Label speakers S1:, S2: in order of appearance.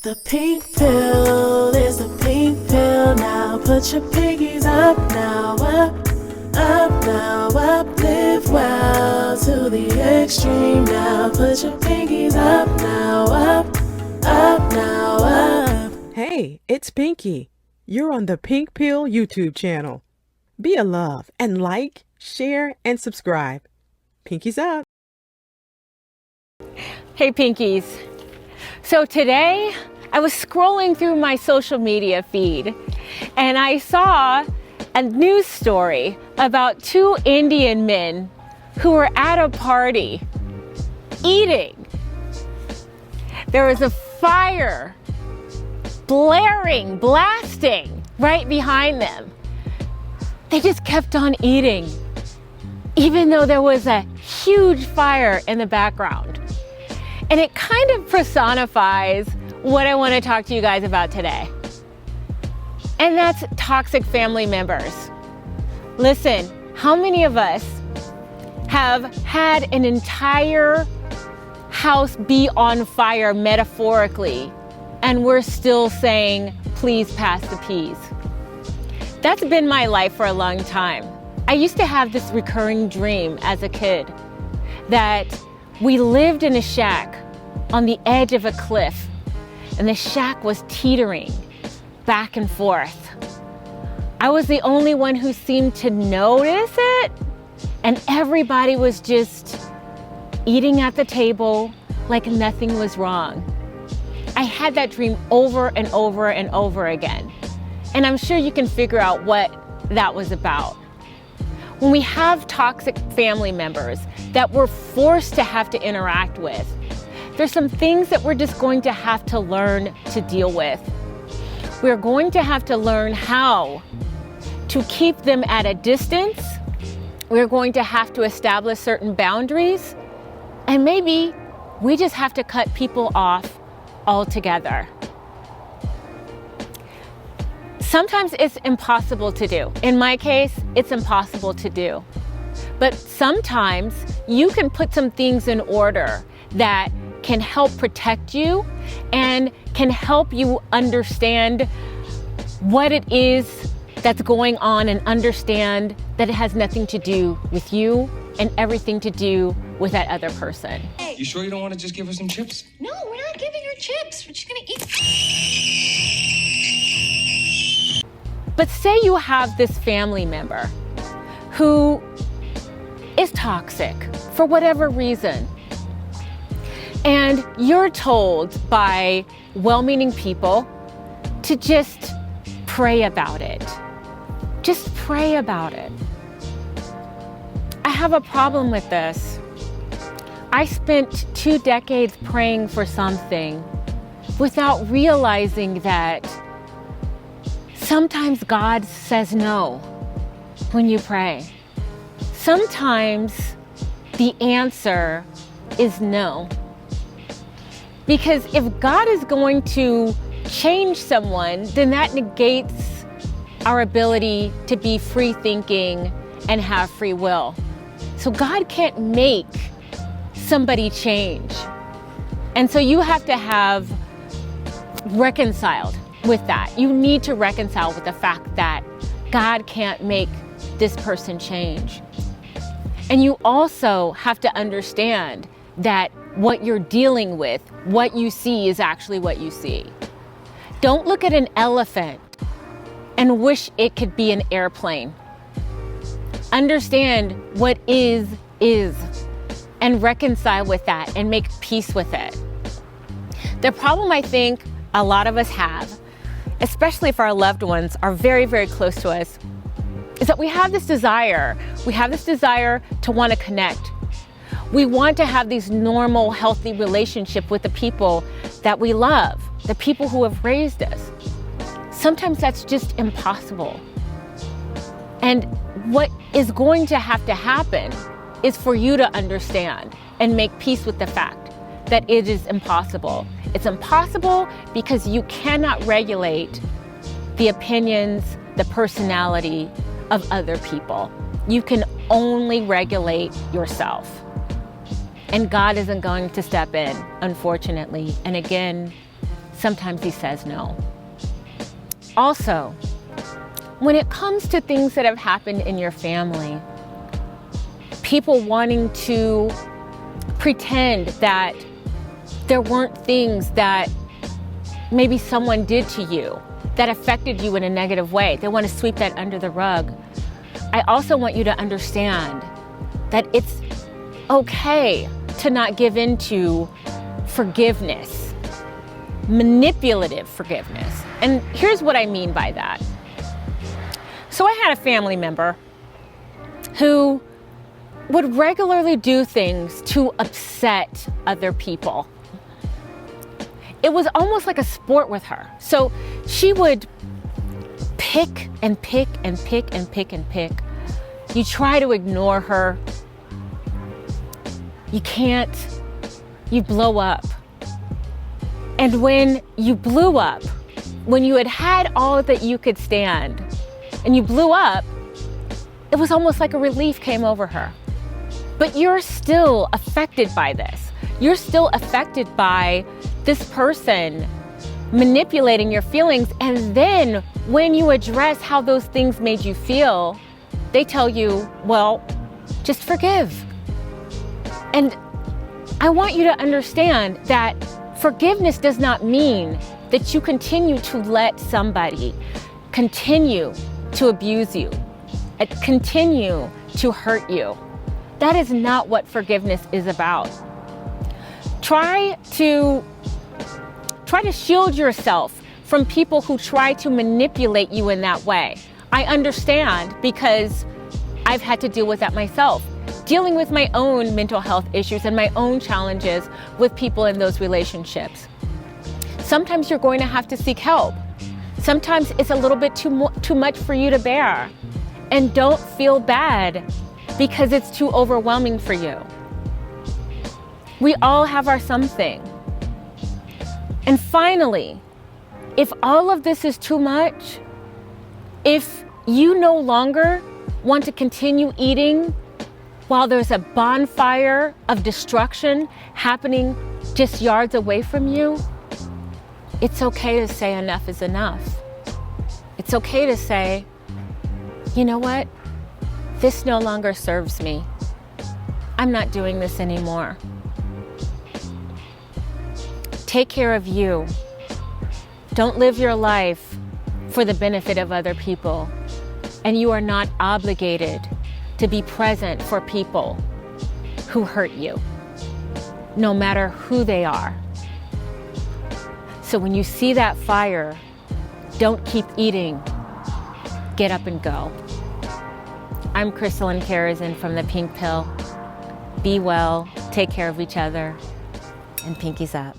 S1: The pink pill is the pink pill now. Put your pinkies up now, up now, up. Live well to the extreme now. Put your pinkies up now, up now, up.
S2: Hey, it's Pinky. You're on the Pink Pill YouTube channel. Be a love and like, share, and subscribe. Pinkies up.
S3: Hey Pinkies. So today I was scrolling through my social media feed and I saw a news story about two Indian men who were at a party eating. There was a fire blaring, blasting right behind them. They just kept on eating, even though there was a huge fire in the background. And it kind of personifies what I want to talk to you guys about today. And that's toxic family members. Listen, how many of us have had an entire house be on fire metaphorically, and we're still saying, please pass the peas? That's been my life for a long time. I used to have this recurring dream as a kid that we lived in a shack on the edge of a cliff, and the shack was teetering back and forth. I was the only one who seemed to notice it, and everybody was just eating at the table like nothing was wrong. I had that dream over and over and over again, and I'm sure you can figure out what that was about. When we have toxic family members that we're forced to have to interact with, there's some things that we're just going to have to learn to deal with. We're going to have to learn how to keep them at a distance. We're going to have to establish certain boundaries, and maybe we just have to cut people off altogether. Sometimes it's impossible to do. In my case, it's impossible to do. But sometimes you can put some things in order that can help protect you and can help you understand what it is that's going on and understand that it has nothing to do with you and everything to do with that other person.
S4: Hey. You sure you don't want to just give her some chips?
S5: No, we're not giving her chips. We're just gonna eat.
S3: But say you have this family member who is toxic for whatever reason, and you're told by well-meaning people to just pray about it. Just pray about it. I have a problem with this. I spent 2 decades praying for something without realizing that sometimes God says no when you pray. Sometimes the answer is no. Because if God is going to change someone, then that negates our ability to be free thinking and have free will. So God can't make somebody change. And so you have to have reconciled with that. You need to reconcile with the fact that God can't make this person change. And you also have to understand that what you're dealing with, what you see is actually what you see. Don't look at an elephant and wish it could be an airplane. Understand what is, and reconcile with that and make peace with it. The problem I think a lot of us have, especially if our loved ones are very, very close to us, is that we have this desire. We have this desire to want to connect. We want to have these normal, healthy relationships with the people that we love, the people who have raised us. Sometimes that's just impossible. And what is going to have to happen is for you to understand and make peace with the fact that it is impossible. It's impossible because you cannot regulate the opinions, the personality of other people. You can only regulate yourself. And God isn't going to step in, unfortunately. And again, sometimes he says no. Also, when it comes to things that have happened in your family, people wanting to pretend that there weren't things that maybe someone did to you that affected you in a negative way. They want to sweep that under the rug. I also want you to understand that it's okay to not give in to forgiveness, manipulative forgiveness. And here's what I mean by that. So I had a family member who would regularly do things to upset other people. It was almost like a sport with her. So she would pick and pick and pick and pick and pick. You try to ignore her. You can't. You blow up. And when you blew up, when you had all that you could stand, and you blew up, it was almost like a relief came over her. But you're still affected by this. You're still affected by this person manipulating your feelings. And then when you address how those things made you feel, they tell you, well, just forgive. And I want you to understand that forgiveness does not mean that you continue to let somebody continue to abuse you, and continue to hurt you. That is not what forgiveness is about. Try to shield yourself from people who try to manipulate you in that way. I understand because I've had to deal with that myself, dealing with my own mental health issues and my own challenges with people in those relationships. Sometimes you're going to have to seek help. Sometimes it's a little bit too much for you to bear. And don't feel bad because it's too overwhelming for you. We all have our something. And finally, if all of this is too much, if you no longer want to continue eating while there's a bonfire of destruction happening just yards away from you, it's okay to say enough is enough. It's okay to say, you know what? This no longer serves me. I'm not doing this anymore. Take care of you. Don't live your life for the benefit of other people. And you are not obligated to be present for people who hurt you, no matter who they are. So when you see that fire, don't keep eating. Get up and go. I'm Crystalline Karazin from The Pink Pill. Be well, take care of each other, and pinkies up.